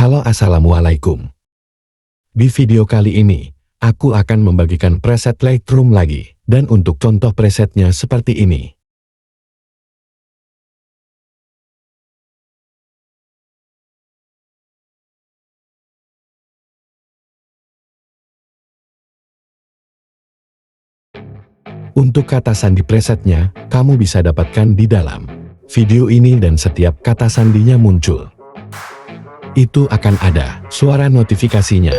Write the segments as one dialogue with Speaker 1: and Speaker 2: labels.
Speaker 1: Halo, assalamualaikum. Di video kali ini, aku akan membagikan preset Lightroom lagi, dan untuk contoh presetnya seperti ini. Untuk kata sandi presetnya, kamu bisa dapatkan di dalam video ini dan setiap kata sandinya muncul, itu akan ada suara notifikasinya.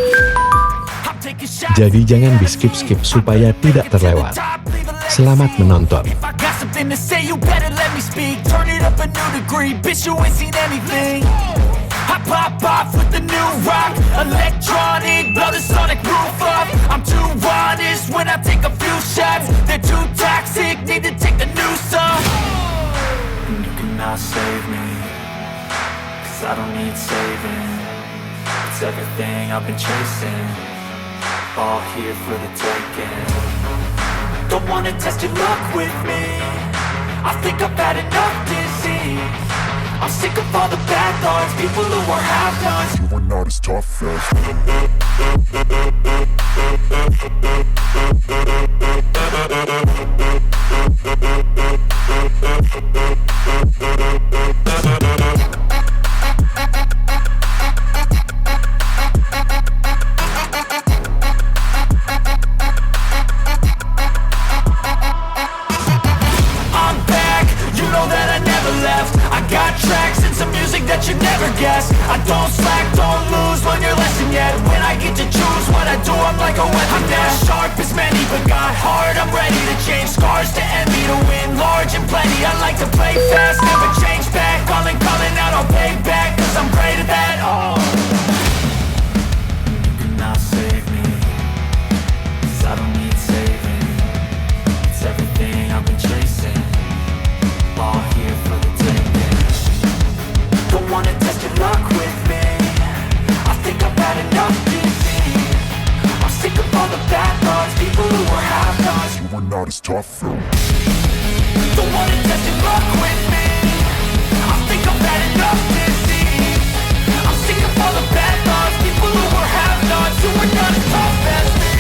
Speaker 1: Jadi jangan di skip-skip supaya tidak terlewat. Selamat menonton.
Speaker 2: I pop off with the new rock, electronic, blow the sonic roof up. I'm too honest when I take a few shots. They're too toxic, need to take a new song. And you cannot save me, 'cause I don't need saving. It's everything I've been chasing, all here for the taking. Don't wanna test your luck with me, I think I've had enough disease. I'm sick of all the bad thoughts, people who are half-nots.
Speaker 3: You are not as tough as
Speaker 2: I'm back, you know that I never left. I got tracks and some music that you never guess. I don't slack, don't lose, learn your lesson yet. When I get to choose what I do, I'm like a weapon. I'm not sharp as many, but got heart. I'm ready to change scars to envy, to win large and plenty. I like to play fast, never change back. Calling out, I'll pay back, 'cause I'm great at that. Oh, you cannot save me, 'cause I don't need saving. It's everything I've been chasing, all here for the taking. Don't wanna test your luck with me, I think I've had enough disease. I'm sick of all the bad thoughts, people who are half-nots.
Speaker 3: you are not as tough as
Speaker 2: Don't wanna test your luck with me, I think I've had enough disease. I'm sick of all the bad thoughts, people who are half-nots, who are not as tough as me.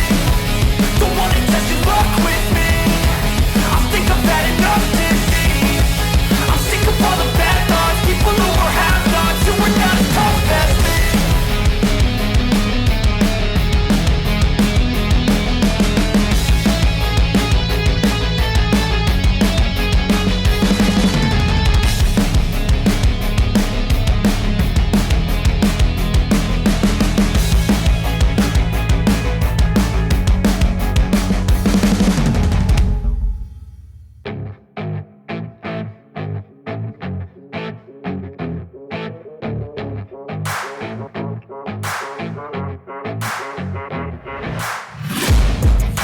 Speaker 2: Don't wanna test your luck with me, I think I've had enough disease. I'm sick of all the bad thoughts, people who are half-nots, who are not as tough as me.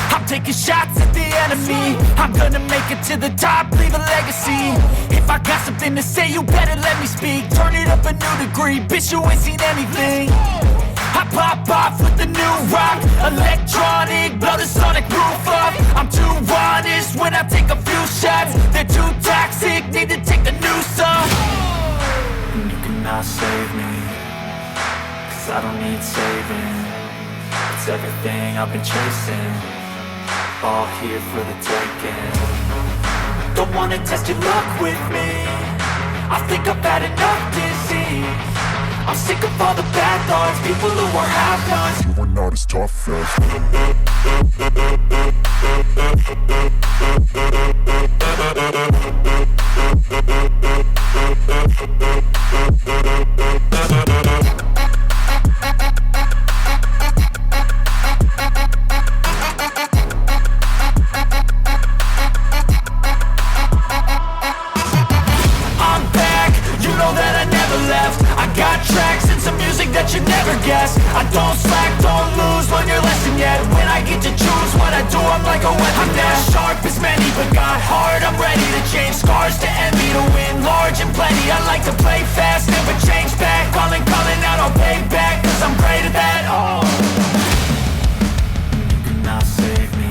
Speaker 2: I'm taking shots at the enemy, I'm gonna make it to the top, leave a legacy. If I got something to say, you better let me speak. Turn it up a new degree, bitch, you ain't seen anything. I pop off with the new rock, electronic, blow the sonic roof up. I'm too honest when I take a few shots. They're too toxic, need to take a new song. And you cannot save me, 'cause I don't need saving. It's everything I've been chasing, all here for the taking. Don't wanna test your luck with me, I think I've had enough disease. I'm sick of all the bad thoughts, people who are half-nots.
Speaker 3: you are not as tough as
Speaker 2: I'm back, you know that I never left. I got tracks and some music that you never guess. I don't slack, don't lose, learn your lesson yet. When I get to choose what I do, I'm like a weapon. I'm not sharp as many, but got heart. I'm ready to change scars to envy, to win large and plenty. I like to play fast, never change back. Calling out, I'll pay back, 'cause I'm great at that. Oh, you cannot save me,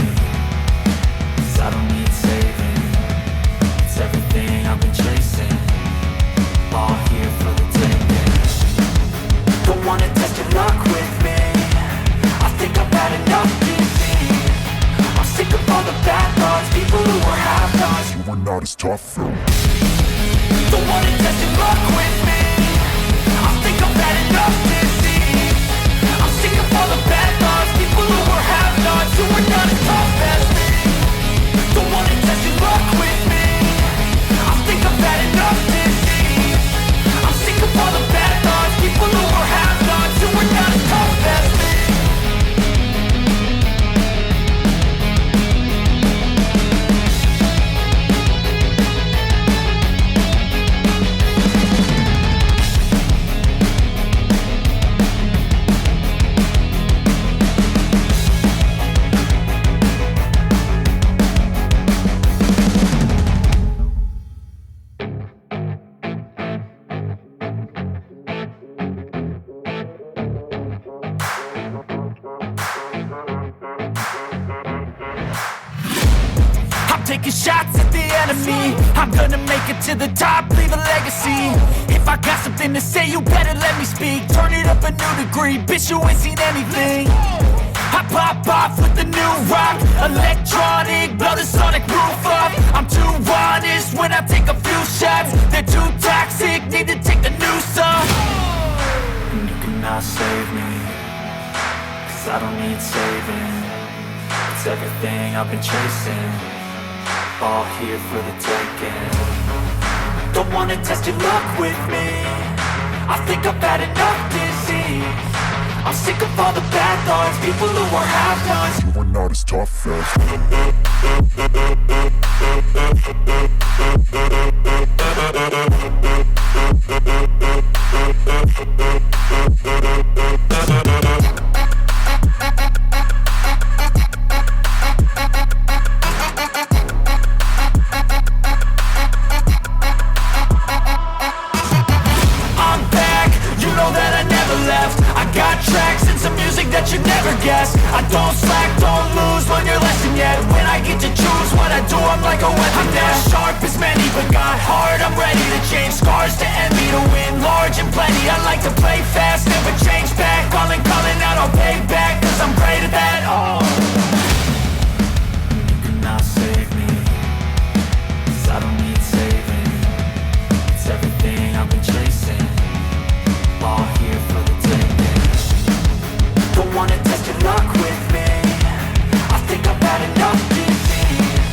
Speaker 2: 'cause I don't need saving. It's everything I've been chasing, all here for the taking. Don't wanna
Speaker 3: as tough though.
Speaker 2: Don't wanna test your luck with me. I think I've had enough disease. I'm sick of all the bad thoughts, people who are have-nots, who are not as tough as me. Don't wanna test your luck with me. I think I've had enough disease. I'm sick of all the bad thoughts, people who are have-nots, who are not as tough as me. Taking shots at the enemy. I'm gonna make it to the top, leave a legacy. If I got something to say, you better let me speak. Turn it up a new degree, bitch, you ain't seen anything. I pop off with the new rock, electronic, blow the sonic roof up. I'm too honest when I take a few shots. They're too toxic, need to take the noose off. And you cannot save me, 'cause I don't need saving. It's everything I've been chasing, all here for the taking. Don't wanna test your luck with me. I think I've had enough disease. I'm sick of all the bad thoughts, people who are have-nots.
Speaker 3: You are not as tough as.
Speaker 2: That you never guess. I don't slack, don't lose, learn your lesson yet. When I get to choose what I do, I'm like a weapon. I'm not sharp as many, but got hard. I'm ready to change scars to envy, to win large and plenty. I like to play fast, never change back. Calling out, I'll pay back, 'cause I'm great at that. Oh, you cannot save me, 'cause I don't need saving. It's everything I've been chasing, all here for the taking. Don't wanna test your luck with me. I think I've had enough disease.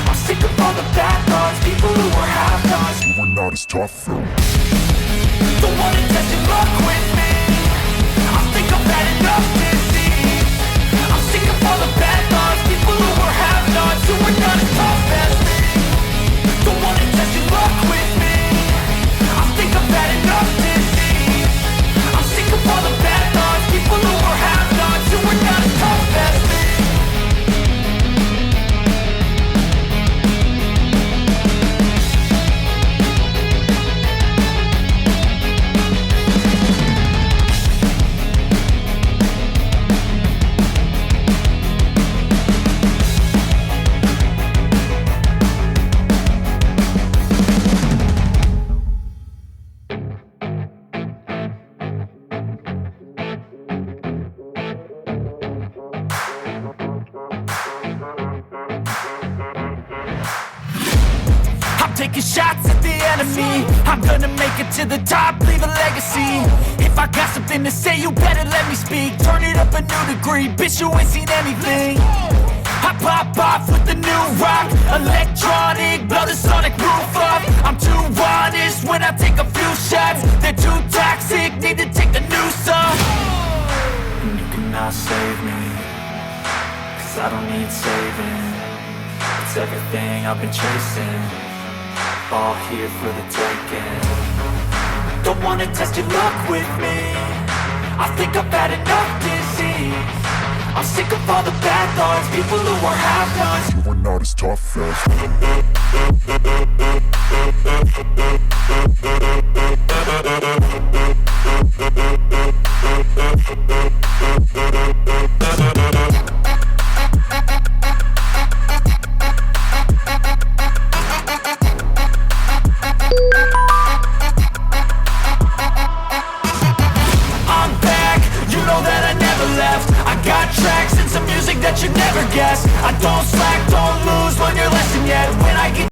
Speaker 2: I'm sick of all the bad thoughts, people who are have-nots.
Speaker 3: You are not as tough though.
Speaker 2: Don't wanna test your luck with me. I think I've had enough disease. I'm sick of all the bad thoughts, people who are have-nots, who are not as tough as me. Don't wanna test your luck with me. I think I've had enough disease. I'm sick of all the bad thoughts, people who are have-nots, who are not as tough as me. Taking shots at the enemy. I'm gonna make it to the top, leave a legacy. If I got something to say, you better let me speak. Turn it up a new degree, bitch, you ain't seen anything. I pop off with the new rock, electronic, blow the sonic roof up. I'm too honest when I take a few shots. They're too toxic, need to take the noose off. And you cannot save me, 'cause I don't need saving. It's everything I've been chasing, all here for the taking. Don't wanna test your luck with me. I think I've had enough disease. I'm sick of all the bad thoughts, people who are have-nots.
Speaker 3: You are not as tough as.
Speaker 2: Tracks and some music that you never guess. I don't slack, don't lose, learn your lesson yet. When I get